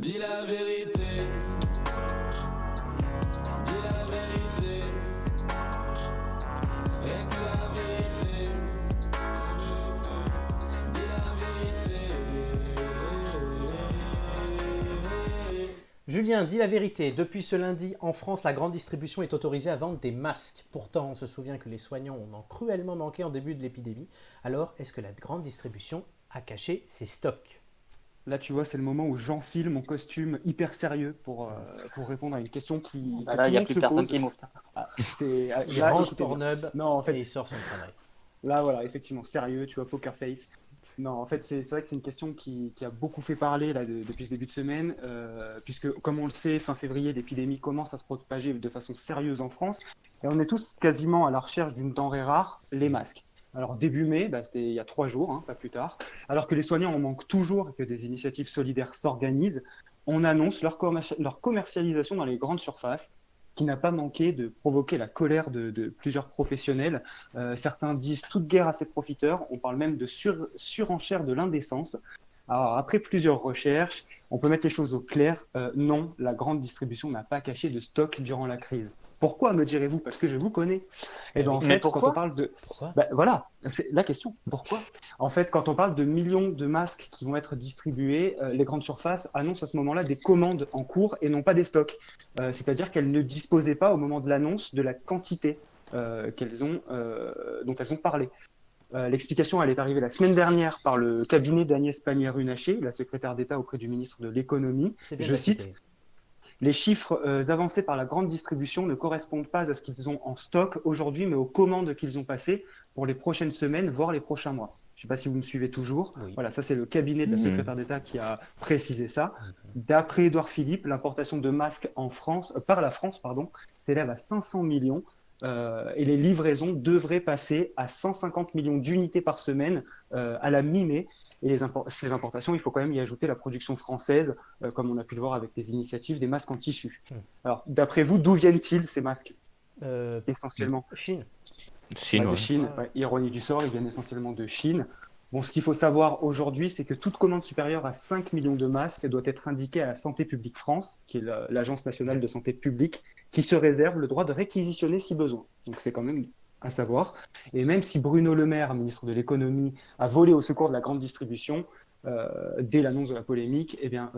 Dis la vérité. Dis la vérité. Et que la vérité. Dis la vérité. Julien, dis la vérité. Depuis ce lundi, en France, la grande distribution est autorisée à vendre des masques. Pourtant, on se souvient que les soignants en ont cruellement manqué en début de l'épidémie. Alors, est-ce que la grande distribution a caché ses stocks? Là, tu vois, c'est le moment où j'enfile mon costume hyper sérieux pour répondre à une question Bah que là, tout il le n'y a monde plus se personne pose. qui m'ouvre. Il Là, range écoutez bien. Pornhub Non, en et il fait, sort son travail. là, voilà, effectivement, sérieux, tu vois, poker face. Non, en fait, c'est vrai que c'est une question qui a beaucoup fait parler là, depuis ce début de semaine, puisque, comme on le sait, fin février, l'épidémie commence à se propager de façon sérieuse en France, et on est tous quasiment à la recherche d'une denrée rare, les masques. Alors, début mai, bah, c'était il y a 3 jours, hein, pas plus tard, alors que les soignants en manquent toujours et que des initiatives solidaires s'organisent, on annonce leur commercialisation dans les grandes surfaces, qui n'a pas manqué de provoquer la colère de plusieurs professionnels. Certains disent toute guerre à ces profiteurs. On parle même de surenchère de l'indécence. Alors, après plusieurs recherches, on peut mettre les choses au clair. Non, la grande distribution n'a pas caché de stock durant la crise. Pourquoi, me direz-vous? Parce que je vous connais. Et Eh bien, oui. en Mais fait, quand on pourquoi? parle de... Pourquoi? Ben, voilà, c'est la question. Pourquoi? En fait, quand on parle de millions de masques qui vont être distribués, les grandes surfaces annoncent à ce moment-là des commandes en cours et non pas des stocks. C'est-à-dire qu'elles ne disposaient pas au moment de l'annonce de la quantité dont elles ont parlé. L'explication, elle est arrivée la semaine dernière par le cabinet d'Agnès Pannier-Runacher, la secrétaire d'État auprès du ministre de l'Économie. C'est bien de Je la cite: citer. les chiffres avancés par la grande distribution ne correspondent pas à ce qu'ils ont en stock aujourd'hui, mais aux commandes qu'ils ont passées pour les prochaines semaines, voire les prochains mois. Je ne sais pas si vous me suivez toujours. Oui. Voilà, ça c'est le cabinet de la Mhm. secrétaire d'État qui a précisé ça. D'après Édouard Philippe, l'importation de masques par la France s'élève à 500 millions et les livraisons devraient passer à 150 millions d'unités par semaine à la mi-mai. Et ces importations, il faut quand même y ajouter la production française, comme on a pu le voir avec les initiatives des masques en tissu. Alors, d'après vous, d'où viennent-ils ces masques? Essentiellement Chine. Chine, de ouais. Chine. Ouais, ironie du sort, ils viennent essentiellement de Chine. Bon, ce qu'il faut savoir aujourd'hui, c'est que toute commande supérieure à 5 millions de masques doit être indiquée à la Santé publique France, qui est l'Agence nationale de santé publique, qui se réserve le droit de réquisitionner si besoin. Donc c'est quand même à savoir. Et même si Bruno Le Maire, ministre de l'économie, a volé au secours de la grande distribution, dès l'annonce de la polémique, eh bien,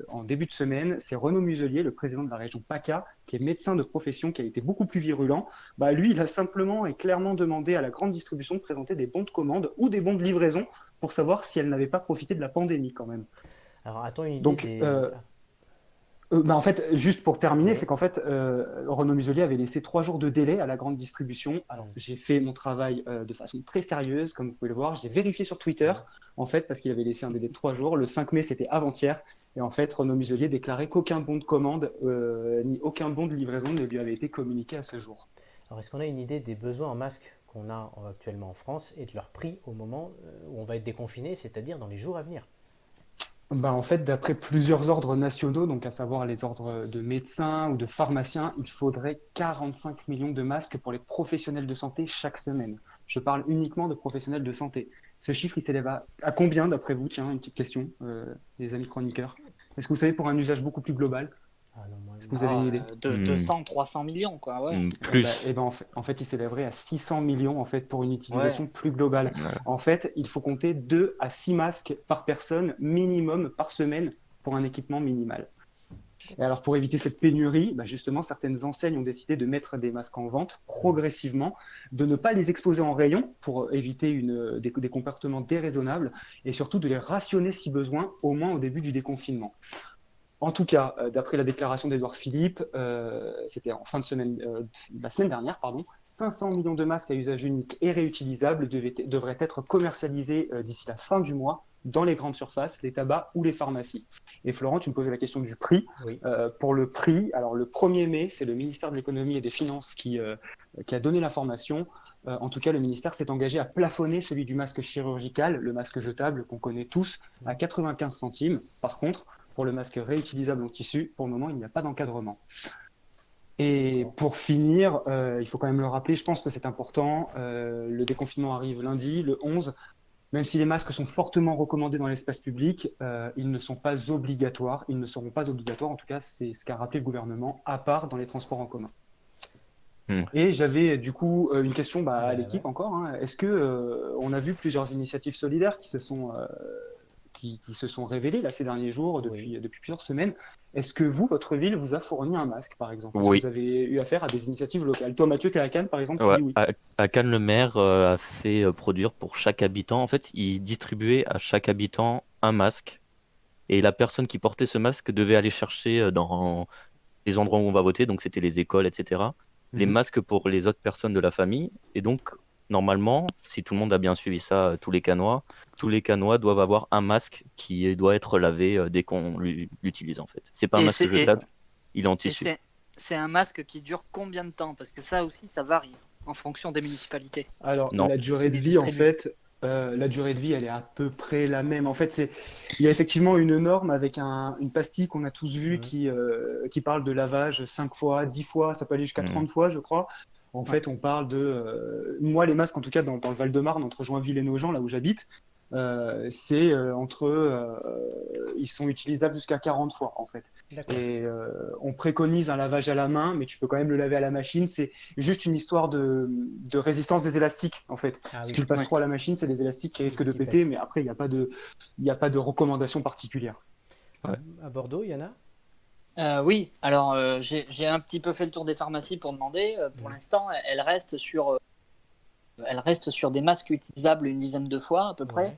en début de semaine, c'est Renaud Muselier, le président de la région PACA, qui est médecin de profession, qui a été beaucoup plus virulent. Bah, lui, il a simplement et clairement demandé à la grande distribution de présenter des bons de commande ou des bons de livraison pour savoir si elle n'avait pas profité de la pandémie quand même. Alors, a-t-on une idée Donc, des... en fait, juste pour terminer, Oui. c'est qu'en fait, Renaud Muselier avait laissé 3 jours de délai à la grande distribution. Alors, j'ai fait mon travail de façon très sérieuse, comme vous pouvez le voir. J'ai vérifié sur Twitter, en fait, parce qu'il avait laissé un délai de 3 jours. Le 5 mai, c'était avant-hier. Et en fait, Renaud Muselier déclarait qu'aucun bon de commande ni aucun bon de livraison ne lui avait été communiqué à ce jour. Alors, est-ce qu'on a une idée des besoins en masques qu'on a actuellement en France et de leur prix au moment où on va être déconfiné, c'est-à-dire dans les jours à venir? Bah, en fait, d'après plusieurs ordres nationaux, donc à savoir les ordres de médecins ou de pharmaciens, il faudrait 45 millions de masques pour les professionnels de santé chaque semaine. Je parle uniquement de professionnels de santé. Ce chiffre, il s'élève à combien d'après vous? Tiens, une petite question, les amis chroniqueurs. Est-ce que vous savez pour un usage beaucoup plus global? Ah non, moi, Est-ce que vous avez une idée? 200, 300 millions, quoi, ouais. Plus. En fait, il s'élèverait à 600 millions en fait, pour une utilisation Ouais. plus globale. Ouais. En fait, il faut compter 2 à 6 masques par personne minimum par semaine pour un équipement minimal. Et alors, pour éviter cette pénurie, bah justement, certaines enseignes ont décidé de mettre des masques en vente progressivement, de ne pas les exposer en rayon pour éviter des comportements déraisonnables et surtout de les rationner si besoin, au moins au début du déconfinement. En tout cas, d'après la déclaration d'Édouard Philippe, c'était en fin de semaine, la semaine dernière, 500 millions de masques à usage unique et réutilisables devraient être commercialisés d'ici la fin du mois dans les grandes surfaces, les tabacs ou les pharmacies. Et Florent, tu me posais la question du prix. Oui. Pour le prix, alors le 1er mai, c'est le ministère de l'économie et des finances qui a donné l'information. En tout cas, le ministère s'est engagé à plafonner celui du masque chirurgical, le masque jetable qu'on connaît tous, à 95 centimes. Par contre, pour le masque réutilisable en tissu, pour le moment, il n'y a pas d'encadrement. Et pour finir, il faut quand même le rappeler, je pense que c'est important, le déconfinement arrive lundi, le 11. Même si les masques sont fortement recommandés dans l'espace public, ils ne sont pas obligatoires. Ils ne seront pas obligatoires, en tout cas, c'est ce qu'a rappelé le gouvernement, à part dans les transports en commun. Hmm. Et j'avais du coup une question à l'équipe Ouais. encore, hein. Est-ce que on a vu plusieurs initiatives solidaires qui se sont révélées là ces derniers jours, depuis plusieurs semaines. Est-ce que vous, votre ville, vous a fourni un masque, par exemple? Est-ce que Oui. vous avez eu affaire à des initiatives locales? Toi, Mathieu, tu es à Cannes, par exemple, tu Ouais, dis oui. à Cannes, le maire a fait produire pour chaque habitant. En fait, il distribuait à chaque habitant un masque. Et la personne qui portait ce masque devait aller chercher dans les endroits où on va voter, donc c'était les écoles, etc., les Mhm. masques pour les autres personnes de la famille. Et donc, normalement, si tout le monde a bien suivi ça, tous les Canois doivent avoir un masque qui doit être lavé dès qu'on l'utilise, en fait. C'est pas un Et masque c'est et, jetable, il est en et tissu. c'est un masque qui dure combien de temps? Parce que ça aussi, ça varie en fonction des municipalités Alors, Non. la durée qui de les vie, en distribuent. fait, elle est à peu près la même. En fait, il y a effectivement une norme avec une pastille qu'on a tous vue Mhm. qui parle de lavage 5 fois, 10 fois, ça peut aller jusqu'à Mhm. 30 fois, je crois. En Ouais. fait, on parle moi, les masques, en tout cas, dans le Val-de-Marne, entre Joinville et Nogent, là où j'habite, ils sont utilisables jusqu'à 40 fois, en fait. D'accord. Et on préconise un lavage à la main, mais tu peux quand même le laver à la machine. C'est juste une histoire de résistance des élastiques, en fait. Ah Si oui, tu le passes Ouais. trop à la machine, c'est des élastiques qui risquent de qui péter, pète. mais après, il y a pas de recommandation particulière. À, Ouais. à Bordeaux, il y en a? Oui, alors j'ai un petit peu fait le tour des pharmacies pour demander. Pour Mhm. l'instant, elle reste sur des masques utilisables une dizaine de fois à peu près.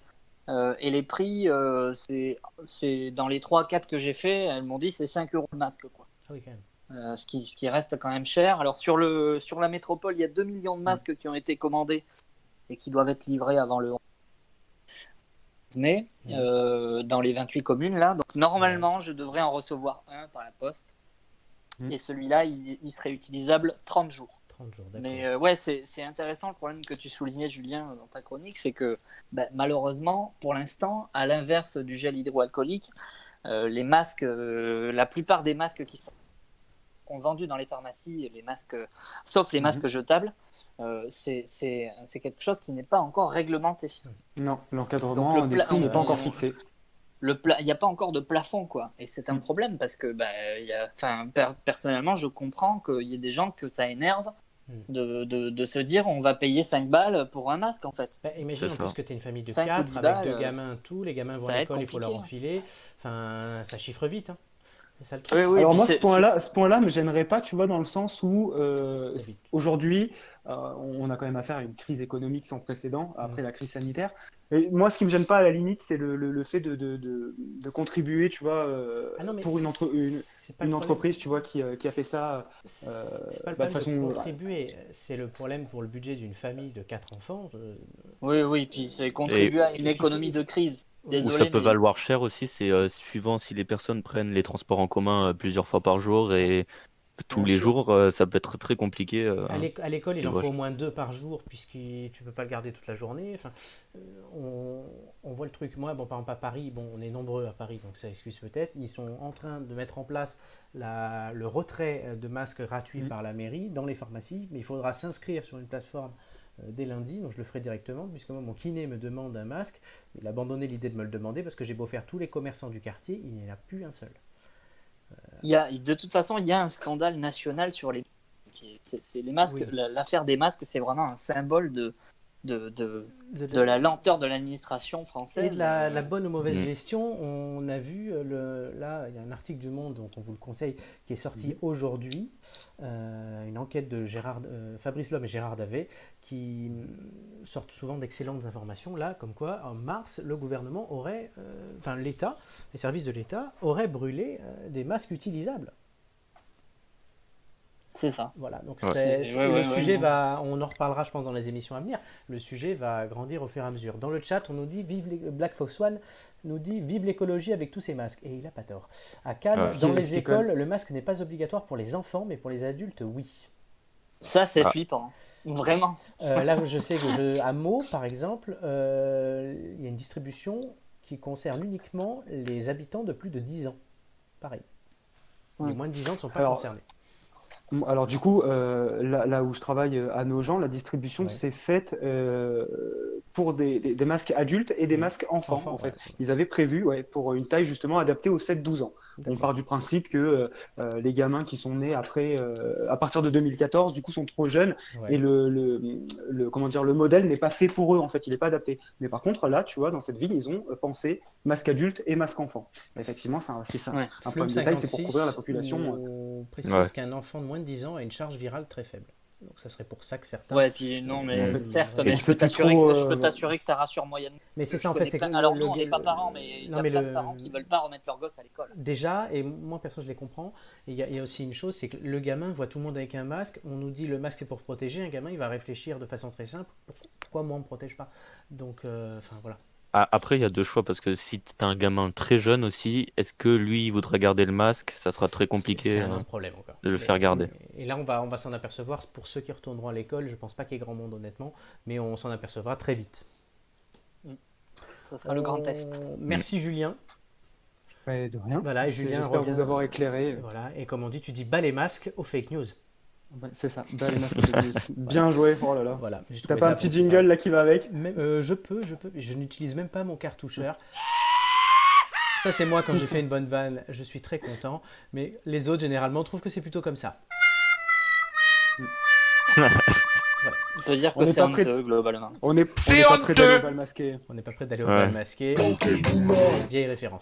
Ouais. Et les prix, c'est dans les 3-4 que j'ai fait, elles m'ont dit c'est 5 euros le masque, quoi. Ah oui, quand même. Ce qui reste quand même cher. Alors sur la métropole, il y a 2 millions de masques qui ont été commandés et qui doivent être livrés avant le 11 mai dans les 28 communes là. Donc normalement, je devrais en recevoir un par la poste. Mm. Et celui-là, il serait utilisable 30 jours. 30 jours, d'accord. Mais ouais, c'est intéressant le problème que tu soulignais, Julien, dans ta chronique, c'est que malheureusement, pour l'instant, à l'inverse du gel hydroalcoolique, les masques, la plupart des masques qui sont vendus dans les pharmacies, les masques, sauf les masques jetables, c'est quelque chose qui n'est pas encore réglementé. Non, Donc l'encadrement des prix n'est pas encore fixé. il n'y a pas encore de plafond, quoi. Et c'est un problème parce que personnellement, je comprends qu'il y ait des gens que ça énerve de se dire on va payer 5 balles pour un masque, en fait. Bah, imagine C'est en ça. plus que tu es une famille de 5 ou 4 10 avec balles, 2 gamins, tout. Les gamins vont ça à va être l'école, il faut leur compliqué. enfiler. Enfin, ça chiffre vite, hein. C'est ça le truc. Oui, oui, Alors puis moi, c'est ce point-là me gênerait pas, tu vois, dans le sens où Covid. aujourd'hui, on a quand même affaire à une crise économique sans précédent après la crise sanitaire. Et moi, ce qui me gêne pas à la limite, c'est le fait de contribuer, tu vois, Ah non, mais pour c'est pas une le problème. entreprise, tu vois, qui a fait ça C'est pas le de problème de façon. contribuer, c'est le problème pour le budget d'une famille de 4 enfants. oui, oui, puis c'est Et contribuer à Et une puis, économie de crise. oui. où ça Désolé, peut mais valoir cher aussi, c'est suivant si les personnes prennent les transports en commun plusieurs fois par jour et tous bien les sûr. jours, ça peut être très compliqué. À l'école, il Le en faut au voyage. moins 2 par jour, puisque tu peux pas le garder toute la journée. Enfin, on voit le truc. Moi, bon, par exemple, à Paris, bon, on est nombreux à Paris, donc ça excuse peut-être. Ils sont en train de mettre en place le retrait de masques gratuits par la mairie dans les pharmacies, mais il faudra s'inscrire sur une plateforme dès lundi, donc je le ferai directement, puisque moi, mon kiné me demande un masque. Il a abandonné l'idée de me le demander, parce que j'ai beau faire tous les commerçants du quartier, il n'y en a plus un seul. De toute façon, il y a un scandale national sur les. C'est les masques. Oui. L'affaire des masques, c'est vraiment un symbole de, de la lenteur de l'administration Et française. de la bonne ou mauvaise Mm. gestion, on a vu, là, il y a un article du Monde dont on vous le conseille, qui est sorti aujourd'hui, une enquête de Fabrice Lhomme et Gérard Davet, qui sortent souvent d'excellentes informations, là, comme quoi, en mars, le gouvernement aurait, enfin l'État, les services de l'État, auraient brûlé des masques utilisables. C'est ça. Voilà, donc Ouais. le sujet va, on en reparlera je pense dans les émissions à venir, le sujet va grandir au fur et à mesure. Dans le chat, on nous dit, Black Fox One nous dit, vive l'écologie avec tous ces masques. Et il n'a pas tort. À Cannes, Ouais. dans Ce les qui est écoles, le masque n'est pas obligatoire pour les enfants, mais pour les adultes, oui. Ça, c'est Ah. flippant. Vraiment. Là, je sais que à Meaux, par exemple, il y a une distribution qui concerne uniquement les habitants de plus de 10 ans. Pareil. Les Ouais. moins de 10 ans ne sont pas Alors, concernés. Alors du coup, là où je travaille à Nogent, la distribution Ouais. s'est faite pour des masques adultes et des masques enfants, Enfants, en fait. ouais. Ils avaient prévu, ouais, pour une taille justement adaptée aux 7-12 ans. On D'accord. part du principe que les gamins qui sont nés après, à partir de 2014, du coup, sont trop jeunes Ouais. et comment dire, le modèle n'est pas fait pour eux, en fait, il n'est pas adapté. Mais par contre, là, tu vois, dans cette ville, ils ont pensé masque adulte et masque enfant. Effectivement, c'est ça. Ouais. Un Flume problème de taille, c'est pour 56 couvrir la population. nous précise Ouais. qu'un enfant de moins de 10 ans a une charge virale très faible. Donc ça serait pour ça que certains... Ouais, puis non, mais En fait, certes, et mais tu peux plus trop, je peux t'assurer que ça rassure moyennement. Mais c'est Je ça en fait, connais c'est que plein- Alors le- nous, on le- n'est pas parents, mais il y non, a mais plein de parents qui veulent pas remettre leur gosse à l'école. Déjà, et moi perso je les comprends, et il y a aussi une chose, c'est que le gamin voit tout le monde avec un masque, on nous dit le masque est pour protéger, un gamin il va réfléchir de façon très simple, pourquoi moi on me protège pas? Donc, enfin voilà. Après, il y a deux choix parce que si t'as un gamin très jeune aussi, est-ce que lui il voudra garder le masque? Ça sera très C'est compliqué un problème encore. de le faire garder. Et là, on va s'en apercevoir. Pour ceux qui retourneront à l'école, je pense pas qu'il y ait grand monde, honnêtement, mais on s'en apercevra très vite. Ça sera le grand test. Merci Julien. Ouais, de rien. Voilà, et Julien J'espère revient. vous avoir éclairé. Voilà, et comme on dit, tu dis bas les masques aux fake news. Ouais, c'est ça. Bah, les masques, c'est bien joué. Oh là là. Voilà. J'ai T'as trouvé pas ça un petit pour- jingle là qui va avec? Mais, je peux. Je n'utilise même pas mon cartoucheur. Ça, c'est moi quand j'ai fait une bonne vanne. Je suis très content. Mais les autres, généralement, trouvent que c'est plutôt comme ça. On peut dire On que n'est c'est pas prêt- honteux, globalement. On est pas prêt d'aller au bal masqué. On n'est pas prêt d'aller au Ouais. bal masqué. Vieille référence.